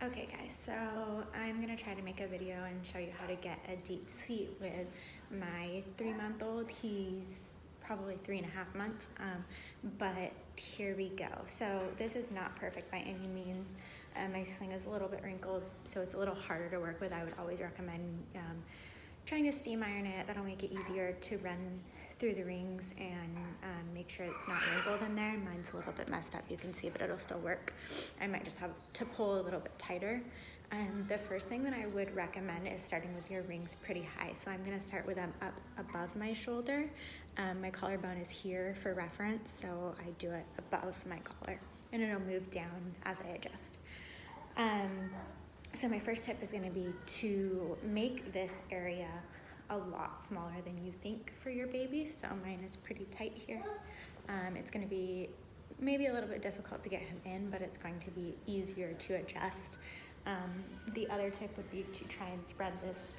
Okay guys, so I'm gonna try to make a video and show you how to get a deep seat with my 3-month-old. He's probably 3.5 months, but here we go. So this is not perfect by any means. My sling is a little bit wrinkled, so it's a little harder to work with. I would always recommend trying to steam iron it. That'll make it easier to run through the rings and make sure it's not wrinkled in there. Mine's a little bit messed up, you can see, but it'll still work. I might just have to pull a little bit tighter. The first thing that I would recommend is starting with your rings pretty high. So I'm gonna start with them up above my shoulder. My collarbone is here for reference, so I do it above my collar, and it'll move down as I adjust. So my first tip is gonna be to make this area a lot smaller than you think for your baby. So mine is pretty tight here. It's gonna be maybe a little bit difficult to get him in, but it's going to be easier to adjust. The other tip would be to try and spread this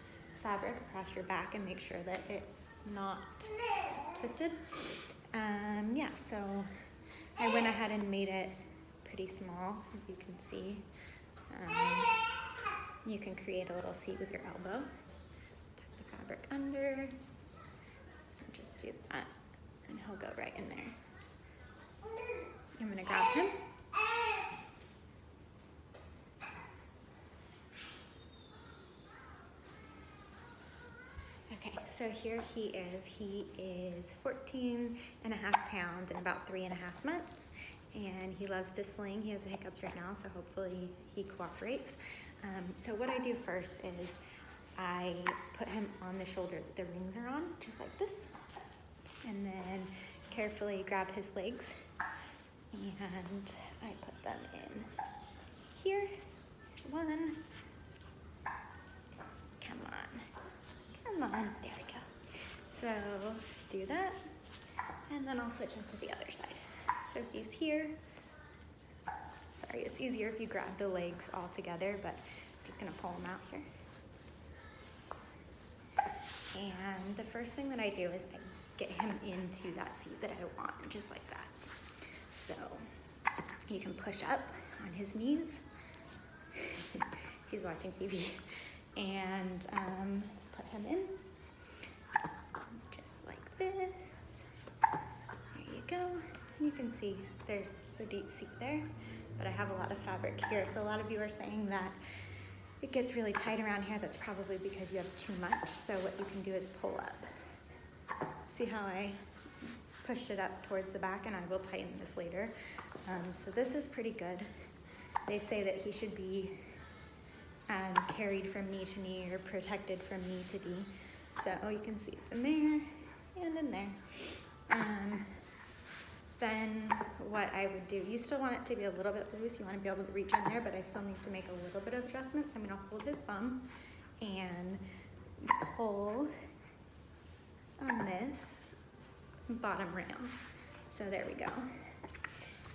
fabric across your back and make sure that it's not twisted. Yeah, so I went ahead and made it pretty small, as you can see. You can create a little seat with your elbow. Tuck the fabric under, and just do that, and he'll go right in there. I'm gonna grab him. Okay, so here he is. He is 14.5 pounds and about 3.5 months. And he loves to sling. He has hiccups right now, so hopefully he cooperates. So what I do first is I put him on the shoulder that the rings are on, just like this. And then carefully grab his legs. And I put them in here. Here's one. Come on. There we go. So do that. And then I'll switch him to the other side. So he's here. Sorry, it's easier if you grab the legs all together, but I'm just gonna pull him out here. And the first thing that I do is I get him into that seat that I want, just like that. So you can push up on his knees. He's watching TV. And put him in, just like this. There you go. You can see there's the deep seat there, but I have a lot of fabric here. So a lot of you are saying that it gets really tight around here. That's probably because you have too much. So what you can do is pull up. See how I pushed it up towards the back, and I will tighten this later. So this is pretty good. They say that he should be carried from knee to knee or protected from knee to knee. So you can see it's in there and in there. Then what I would do, you still want it to be a little bit loose. You want to be able to reach in there, but I still need to make a little bit of adjustments. I'm going to hold his bum and pull on this bottom rail. So there we go.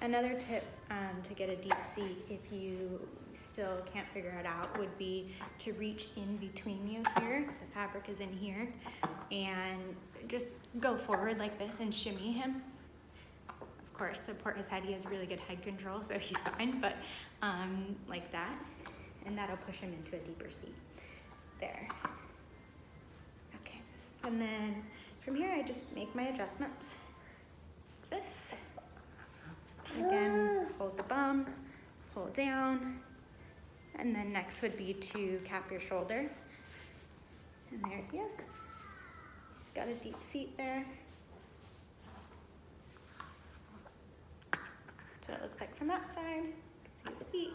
Another tip to get a deep seat, if you still can't figure it out, would be to reach in between you here. The fabric is in here, and just go forward like this and shimmy him. Of course, support his head. He has really good head control, so he's fine, but like that, and that'll push him into a deeper seat. There. Okay, and then from here I just make my adjustments. This. Again, hold the bum, pull it down, and then next would be to cap your shoulder. And there he is. Got a deep seat there. That's what it looks like from that side. You can see his feet.